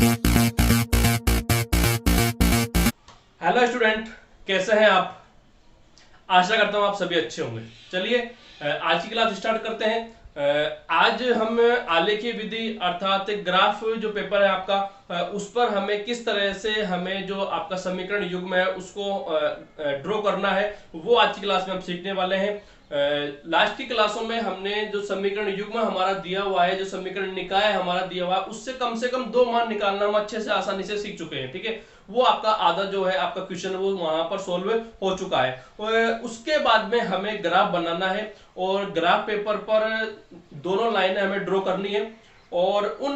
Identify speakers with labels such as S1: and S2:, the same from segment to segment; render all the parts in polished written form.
S1: Hello student, कैसे हैं आप? आशा करता हूं आप सभी अच्छे होंगे। चलिए आज की क्लास स्टार्ट करते हैं। आज हम आलेखीय विधि अर्थात ग्राफ जो पेपर है आपका, उस पर हमें किस तरह से हमें जो आपका समीकरण युग्म है उसको ड्रॉ करना है, वो आज की क्लास में हम सीखने वाले हैं। लास्ट की क्लासों में हमने जो समीकरण युग्म हमारा दिया हुआ है, जो समीकरण निकाय हमारा दिया हुआ है, उससे कम से कम दो मान निकालना हम अच्छे से आसानी से सीख चुके हैं। ठीक है, वो आपका आधा जो है आपका क्वेश्चन वो वहां पर सोल्व हो चुका है। और उसके बाद में हमें ग्राफ बनाना है और ग्राफ पेपर पर दोनों लाइनें हमें ड्रॉ करनी है और उन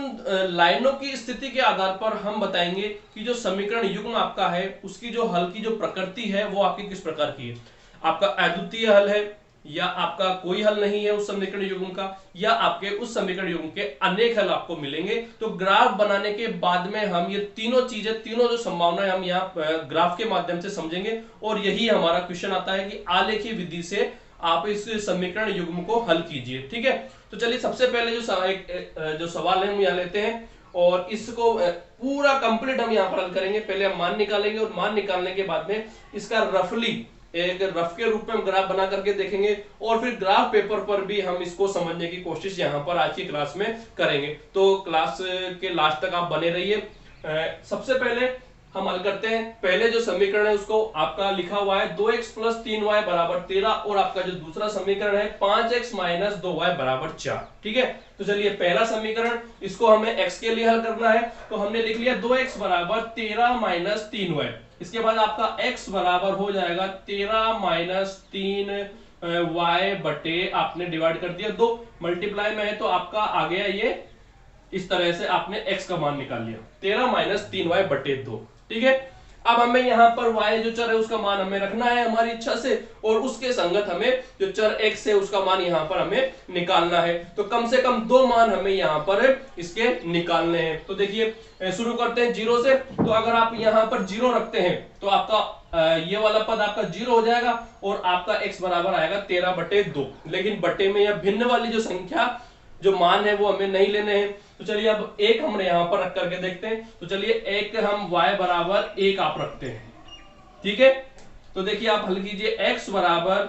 S1: लाइनों की स्थिति के आधार पर हम बताएंगे कि जो समीकरण युग्म आपका है उसकी जो हल की जो प्रकृति है वो आपकी किस प्रकार की है। आपका अद्वितीय हल है, या आपका कोई हल नहीं है उस समीकरण युग्म का, या आपके उस समीकरण युग्म के अनेक हल आपको मिलेंगे। तो ग्राफ बनाने के बाद में हम ये तीनों चीजें, तीनों जो संभावनाएं हम यहाँ ग्राफ के माध्यम से समझेंगे और यही हमारा क्वेश्चन आता है कि आलेखीय विधि से आप इस समीकरण युग्म को हल कीजिए। ठीक है, तो चलिए सबसे पहले जो सवाल है हम यहाँ लेते हैं और इसको पूरा कंप्लीट हम यहाँ पर हल करेंगे। पहले हम मान निकालेंगे और मान निकालने के बाद में इसका रफली एक रफ के रूप में हम ग्राफ बना करके देखेंगे और फिर ग्राफ पेपर पर भी हम इसको समझने की कोशिश यहाँ पर आज की क्लास में करेंगे। तो क्लास के लास्ट तक आप बने रहिए। सबसे पहले हम हल करते हैं। पहले जो समीकरण है उसको आपका लिखा हुआ है 2x + 3y = 13 और आपका जो दूसरा समीकरण है 5x - 2y = 4। ठीक है, तो चलिए पहला समीकरण इसको हमें x के लिए हल करना है, तो हमने लिख लिया 2x = 13 - 3y। इसके बाद आपका x बराबर हो जाएगा 13 - 3y बटे आपने डिवाइड कर दिया 2, मल्टीप्लाई में है तो आपका आ गया ये इस तरह से आपने x का मान निकाल लिया 13 - 3y बटे 2। ठीक है, अब हमें यहाँ पर y जो चर है उसका मान हमें रखना है हमारी इच्छा से और उसके संगत हमें जो चर x है उसका मान यहाँ पर हमें निकालना है। तो कम से कम दो मान हमें यहाँ पर इसके निकालने हैं। तो देखिए शुरू करते हैं 0 से। तो अगर आप यहाँ पर 0 रखते हैं तो आपका ये वाला पद आपका 0 हो जाएगा और आपका x बराबर आएगा 13/2। लेकिन बटे में या भिन्न वाली जो संख्या जो मान है वो हमें नहीं लेने हैं। तो चलिए अब एक हमने यहां पर रख करके देखते हैं। तो चलिए एक हम y बराबर 1 आप रखते हैं। ठीक है, तो देखिए आप हल कीजिए x बराबर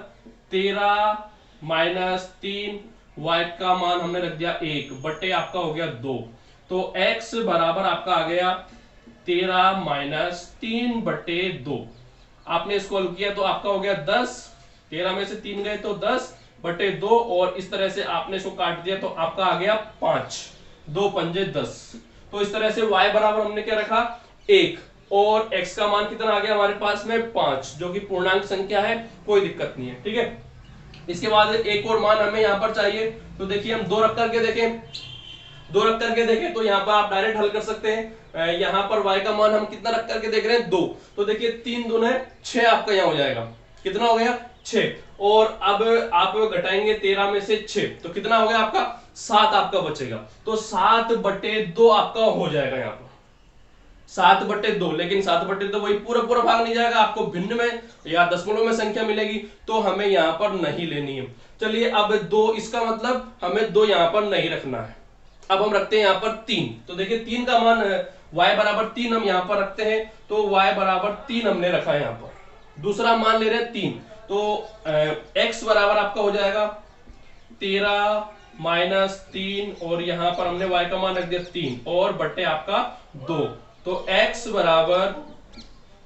S1: 13 - 3 y का मान हमने रख दिया 1 बटे आपका हो गया 2। तो x बराबर आपका आ गया 13 - 3 बटे 2। आपने इसको हल किया तो आपका हो गया 10, 13 में से 3 गए तो 10 बटे 2 और इस तरह से आपने इसको काट दिया तो आपका आ गया 5, 2 पंजे 10। तो इस तरह से y बराबर हमने क्या रखा 1 और x का मान कितना आ गया हमारे पास में 5, जो कि पूर्णांक संख्या है, कोई दिक्कत नहीं है। ठीक है, इसके बाद एक और मान हमें यहाँ पर चाहिए। तो देखिए हम 2 रख करके देखें तो यहाँ पर आप डायरेक्ट हल कर सकते हैं। यहाँ पर y का मान हम कितना रख करके देख रहे हैं 2। तो देखिए 3 दूने 6 आपका यहाँ हो जाएगा। कितना हो गया 6 और अब आप घटाएंगे 13 में से 6 तो कितना हो गया आपका 7 आपका बचेगा। तो 7/2 आपका हो जाएगा यहाँ पर 7/2। लेकिन 7/2 वही पूरा पूरा भाग नहीं जाएगा, आपको भिन्न में या दशमलव में संख्या मिलेगी तो हमें यहाँ पर नहीं लेनी है। चलिए अब 2, इसका मतलब हमें 2 यहाँ पर नहीं रखना है। अब हम रखते हैं यहाँ पर 3। तो देखिए 3 का मान y बराबर 3 हम यहाँ पर रखते हैं। तो y बराबर 3 हमने रखा है यहाँ पर। दूसरा मान ले रहे हैं 3। तो x बराबर आपका हो जाएगा 13 - 3 और यहां पर हमने y का मान रख दिया 3 और बटे आपका 2। तो x बराबर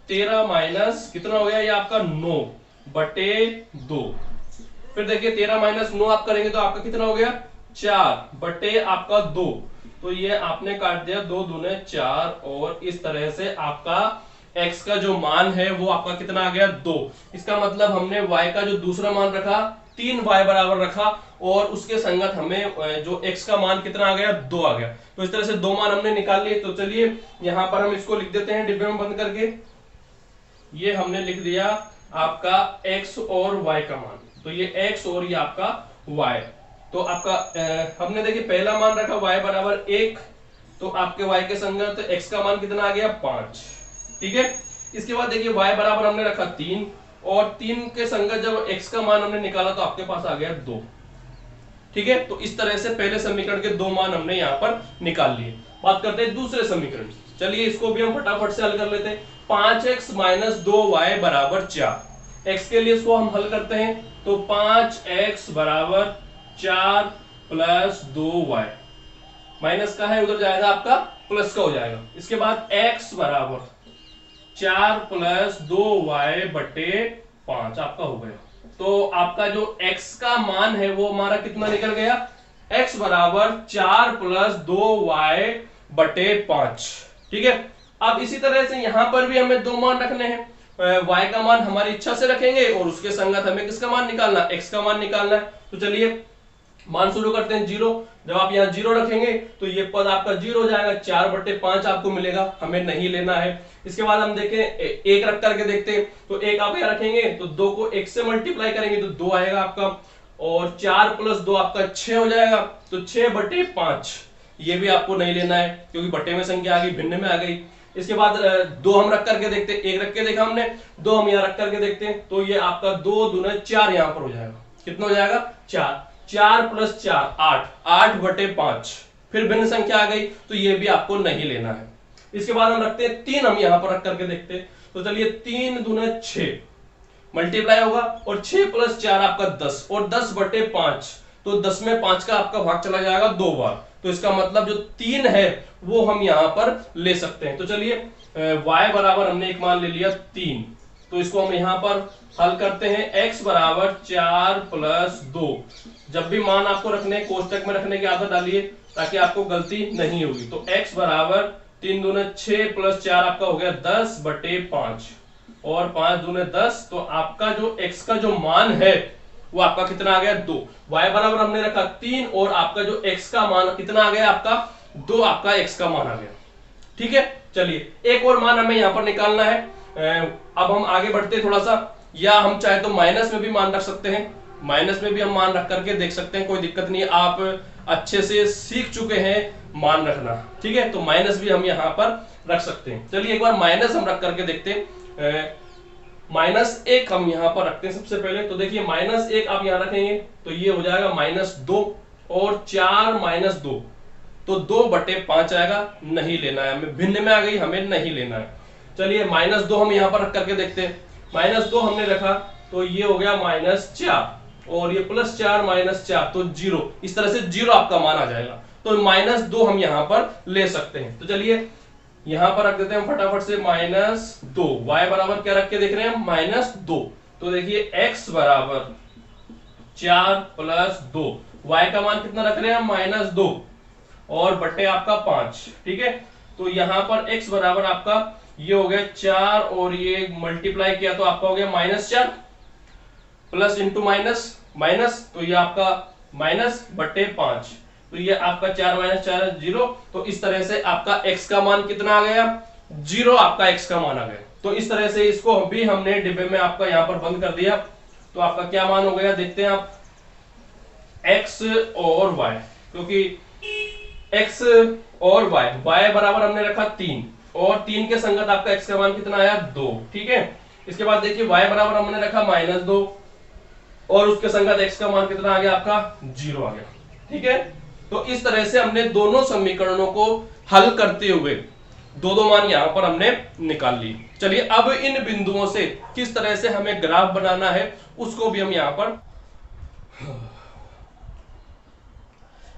S1: 13 माइनस कितना हो गया ये आपका 9 बटे 2। फिर देखिए 13 - 9 आप करेंगे तो आपका कितना हो गया 4 बटे आपका 2। तो ये आपने काट दिया 2 दूने 4 और इस तरह से आपका x का जो मान है वो आपका कितना आ गया 2। इसका मतलब हमने y का जो दूसरा मान रखा 3y बराबर रखा और उसके संगत हमें जो x का मान कितना आ गया 2 आ गया। तो इस तरह से 2 मान हमने निकाल लिए। तो चलिए यहां पर हम इसको लिख देते हैं डिब्बे में बंद करके। ये हमने लिख दिया आपका x और y का मान। तो ये x और ये आपका y। तो आपका हमने देखिए पहला मान रखा y बराबर 1, तो आपके y के संगत x का मान कितना आ गया 5। ठीक है, इसके बाद देखिए y बराबर हमने रखा 3 और 3 के संगत जब x का मान हमने निकाला तो आपके पास आ गया 2। ठीक है, तो इस तरह से पहले समीकरण के 2 मान हमने यहाँ पर निकाल लिए। बात करते हैं दूसरे समीकरण। चलिए इसको भी हम फटाफट से हल कर लेते हैं। 5x माइनस 2y बराबर 4। x के लिए इसको हम हल करते हैं तो 5x बराबर 4 प्लस 2y, माइनस का है उधर जाएगा आपका प्लस का हो जाएगा। इसके बाद x बराबर 4 प्लस 2y बटे 5 आपका हो गया। तो आपका जो x का मान है वो हमारा कितना निकल गया, x बराबर 4 प्लस 2y बटे 5। ठीक है, अब इसी तरह से यहां पर भी हमें दो मान रखने हैं। y का मान हमारी इच्छा से रखेंगे और उसके संगत हमें किसका मान निकालना है, x का मान निकालना है। तो चलिए मान शुरू करते हैं 0। जब आप यहाँ 0 रखेंगे तो ये पद आपका 0 हो जाएगा, 4 बटे 5 आपको मिलेगा, हमें नहीं लेना है। इसके बाद हम देखें एक रख करके देखते हैं, तो एक आप यहाँ रखेंगे तो 2 को 1 से मल्टीप्लाई करेंगे तो 2 आएगा आपका, और 4 प्लस 2 आपका 6 हो जाएगा, तो 6 बटे 5 ये भी आपको नहीं लेना है क्योंकि बटे में संख्या आ गई, भिन्न में आ गई। इसके बाद 2 हम रख करके देखते हैं, एक रख के देखा हमने, 2 हम यहाँ रख करके देखते हैं तो ये आपका 2 दूना 4 यहाँ पर हो जाएगा, कितना हो जाएगा 4, 4 प्लस 4 8, 8 बटे 5, फिर भिन्न संख्या आ गई तो ये भी आपको नहीं लेना है। इसके बाद हम रखते हैं 3, हम यहां पर रख करके देखते हैं तो चलिए 3 दूना 6 मल्टीप्लाई होगा, और 6 प्लस 4 आपका 10, और 10 बटे 5 तो 10 में 5 का आपका भाग चला जाएगा 2 बार, तो इसका मतलब जो 3 है वो हम यहां पर ले सकते हैं। तो चलिए y बराबर हमने एक मान ले लिया 3, तो इसको हम यहां पर हल करते हैं। x बराबर 4 प्लस 2, जब भी मान आपको रखने कोष्टक में रखने की आदत डालिए ताकि आपको गलती नहीं होगी। तो x बराबर 3 दूने 6 प्लस 4 आपका हो गया 10 बटे 5, और 5 दूने 10, तो आपका जो x का जो मान है वो आपका कितना आ गया 2। y बराबर हमने रखा 3 और आपका जो x का मान कितना आ गया आपका 2, आपका x का मान आ गया। ठीक है, चलिए एक और मान हमें यहां पर निकालना है। अब हम आगे बढ़ते हैं थोड़ा सा, या हम चाहे तो माइनस में भी मान रख सकते हैं, माइनस में भी हम मान रख करके देख सकते हैं, कोई दिक्कत नहीं है, आप अच्छे से सीख चुके हैं मान रखना। ठीक है, तो माइनस भी हम यहाँ पर रख सकते हैं। चलिए एक बार माइनस हम रख करके देखते हैं। -1 हम यहाँ पर रखते हैं सबसे पहले, तो देखिए -1 आप यहाँ रखेंगे तो ये हो जाएगा -2, और 4 - 2 तो 2 बटे 5 आएगा, नहीं लेना है हमें, भिन्न में आ गई, हमें नहीं लेना है। चलिए -2 हम यहाँ पर रख करके देखते हैं। -2 हमने रखा तो ये हो गया -4, और ये +4 -4 तो 0, इस तरह से 0 आपका मान आ जाएगा। तो -2 हम यहाँ पर ले सकते हैं। तो चलिए यहाँ पर रख देते हैं हम फटाफट से -2। y बराबर क्या रख के देख रहे हैं -2, तो देखिए x बराबर 4 प्लस 2, y का मान कितना रख रहे हैं हम -2, और बटे आपका 5। ठीक है, तो यहाँ पर x बराबर आपका ये हो गया 4, और ये मल्टीप्लाई किया तो आपका हो गया -4, प्लस इंटू माइनस माइनस, तो ये आपका माइनस बटे 5, तो ये आपका 4 - 4 0। तो इस तरह से आपका x का मान कितना आ गया 0, आपका x का मान आ गया। तो इस तरह से इसको भी हमने डिब्बे में आपका यहाँ पर बंद कर दिया, तो आपका क्या मान हो गया देखते हैं आप, x और y, क्योंकि x और y बराबर हमने रखा 3, और 3 के संगत आपका x का मान कितना आया 2। ठीक है, इसके बाद देखिए y बराबर हमने रखा -2, और उसके संगत x का मान कितना आ गया आपका 0 आ गया। ठीक है, तो इस तरह से हमने दोनों समीकरणों को हल करते हुए दो मान यहां पर हमने निकाल लिए। चलिए अब इन बिंदुओं से किस तरह से हमें ग्राफ बनाना है उसको भी हम यहां पर,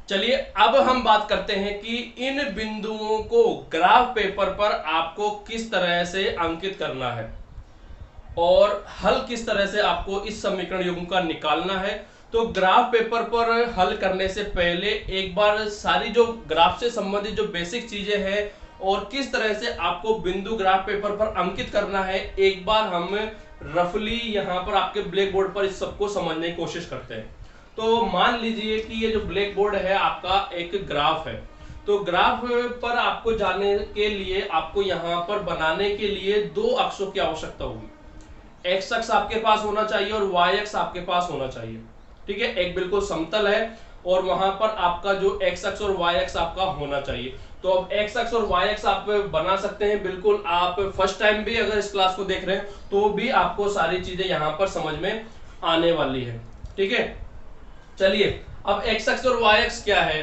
S1: चलिए अब हम बात करते हैं कि इन बिंदुओं को ग्राफ पेपर पर आपको किस तरह से अंकित करना है और हल किस तरह से आपको इस समीकरण युग्म का निकालना है। तो ग्राफ पेपर पर हल करने से पहले एक बार सारी जो ग्राफ से संबंधित जो बेसिक चीजें हैं और किस तरह से आपको बिंदु ग्राफ पेपर पर अंकित करना है, एक बार हम रफली यहाँ पर आपके ब्लैक बोर्ड पर इस सबको समझने की कोशिश करते हैं। तो मान लीजिए कि ये जो ब्लैक बोर्ड है आपका एक ग्राफ है, तो ग्राफ पर आपको जाने के लिए आपको यहाँ पर बनाने के लिए दो अक्षों की आवश्यकता होगी। एक्स अक्ष आपके पास होना चाहिए और वाई अक्ष आपके पास होना चाहिए। ठीक है, एक बिल्कुल समतल है और वहां पर आपका जो एक्स अक्ष और वाई अक्ष आपका होना चाहिए। तो अब एक्स अक्ष और वाई अक्ष आप बना सकते हैं बिल्कुल। आप फर्स्ट टाइम भी अगर इस क्लास को देख रहे हैं तो भी आपको सारी चीजें यहाँ पर समझ में आने वाली है। ठीक है, चलिए अब एक्स अक्ष और वाई अक्ष क्या है,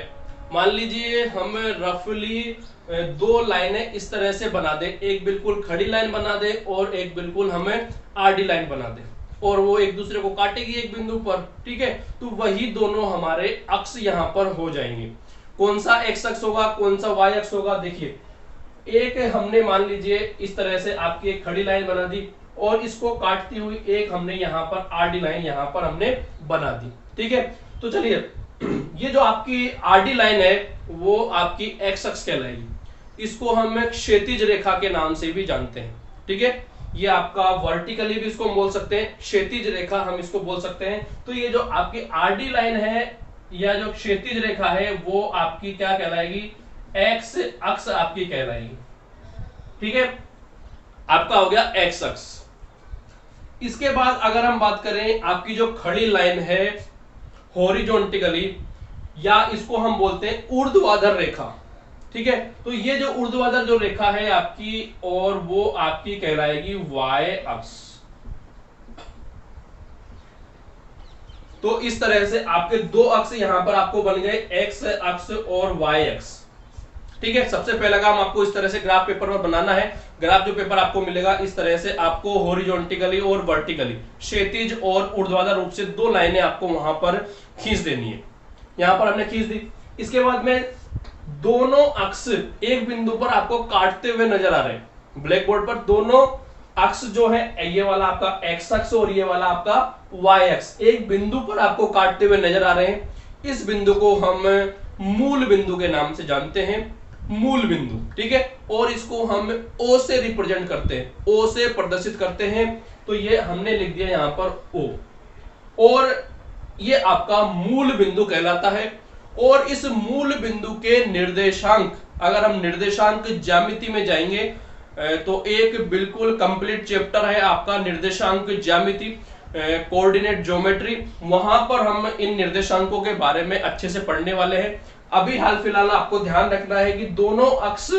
S1: मान लीजिए हम रफली दो लाइनें इस तरह से बना दे, एक बिल्कुल खड़ी लाइन बना दे और एक बिल्कुल हमें आडी लाइन बना दे, और वो एक दूसरे को काटेगी एक बिंदु पर, ठीक है। तो वही दोनों हमारे अक्ष यहां पर हो जाएंगे। कौन सा एक्स अक्ष होगा, कौन सा वाई अक्ष होगा? देखिए, एक हमने मान लीजिए इस तरह से आपकी एक खड़ी लाइन बना दी और इसको काटती हुई एक हमने यहां पर आडी लाइन यहां पर हमने बना दी, ठीक है। तो चलिए, ये जो आपकी आडी लाइन है वो आपकी एक्स अक्ष कहलाएगी। इसको हम क्षैतिज रेखा के नाम से भी जानते हैं, ठीक है। ये आपका वर्टिकली भी इसको बोल सकते हैं, क्षैतिज रेखा हम इसको बोल सकते हैं। तो ये जो आपकी आडी लाइन है या जो क्षैतिज रेखा है वो आपकी क्या कहलाएगी? एक्स अक्ष आपकी कहलाएगी, ठीक है। आपका हो गया एक्स अक्ष। इसके बाद अगर हम बात करें आपकी जो खड़ी लाइन है हॉरिजॉन्टली, या इसको हम बोलते हैं ऊर्ध्वाधर रेखा, ठीक है। तो ये जो ऊर्ध्वाधर जो रेखा है आपकी, और वो आपकी कहलाएगी वाई अक्ष। तो इस तरह से आपके दो अक्ष यहां पर आपको बन गए, एक्स अक्ष और वाई अक्ष, ठीक है। सबसे पहला काम आपको इस तरह से ग्राफ पेपर पर बनाना है। ग्राफ जो पेपर आपको मिलेगा इस तरह से आपको हॉरिजॉन्टली और वर्टिकली, क्षैतिज और ऊर्ध्वाधर रूप से दो लाइनें आपको वहां पर खींच देनी है। यहां पर हमने खींच दी। इसके बाद में दोनों अक्ष एक बिंदु पर आपको काटते हुए नजर आ रहे हैं। ब्लैक बोर्ड पर दोनों अक्ष जो है, ये वाला आपका एक्स अक्ष और ये वाला आपका वाई अक्ष, एक बिंदु पर आपको काटते हुए नजर आ रहे हैं। इस बिंदु को हम मूल बिंदु के नाम से जानते हैं, मूल बिंदु, ठीक है। और इसको हम ओ से रिप्रेजेंट करते हैं, ओ से प्रदर्शित करते हैं। तो ये हमने लिख दिया यहां पर ओ, और ये आपका मूल बिंदु कहलाता है। और इस मूल बिंदु के निर्देशांक, अगर हम निर्देशांक ज्यामिति में जाएंगे तो एक बिल्कुल कंप्लीट चैप्टर है आपका निर्देशांक ज्यामिति, कोऑर्डिनेट ज्योमेट्री। वहां पर हम इन निर्देशांकों के बारे में अच्छे से पढ़ने वाले हैं। अभी हाल फिलहाल आपको ध्यान रखना है कि दोनों अक्ष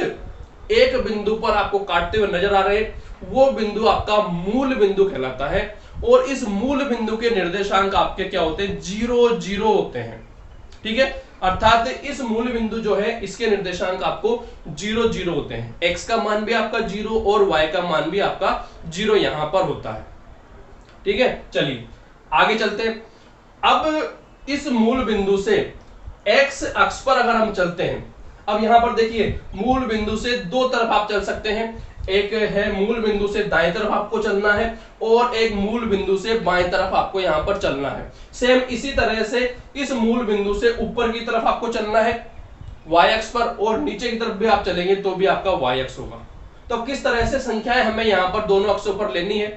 S1: एक बिंदु पर आपको काटते हुए नजर आ रहे हैं, वो बिंदु आपका मूल बिंदु कहलाता है। और इस मूल बिंदु के निर्देशांक आपके क्या होते हैं? 0 0 होते हैं, ठीक है। अर्थात इस मूल बिंदु जो है इसके निर्देशांक आपको 0 0 होते हैं। x का मान भी आपका 0 और y का मान भी आपका 0 यहां पर होता है, ठीक है। चलिए आगे चलते हैं। अब इस मूल बिंदु से x अक्ष पर अगर हम चलते हैं, अब यहां पर देखिए मूल बिंदु से दो तरफ आप चल सकते हैं। एक है मूल बिंदु से दाएं तरफ आपको चलना है और एक मूल बिंदु से बाएं तरफ आपको यहां पर चलना है। सेम इसी तरह से इस मूल बिंदु से ऊपर की तरफ आपको चलना है y अक्ष पर, और नीचे की तरफ भी आप चलेंगे तो भी आपका y अक्ष होगा। तो किस तरह से संख्याएं हमें यहां पर दोनों अक्षों पर लेनी है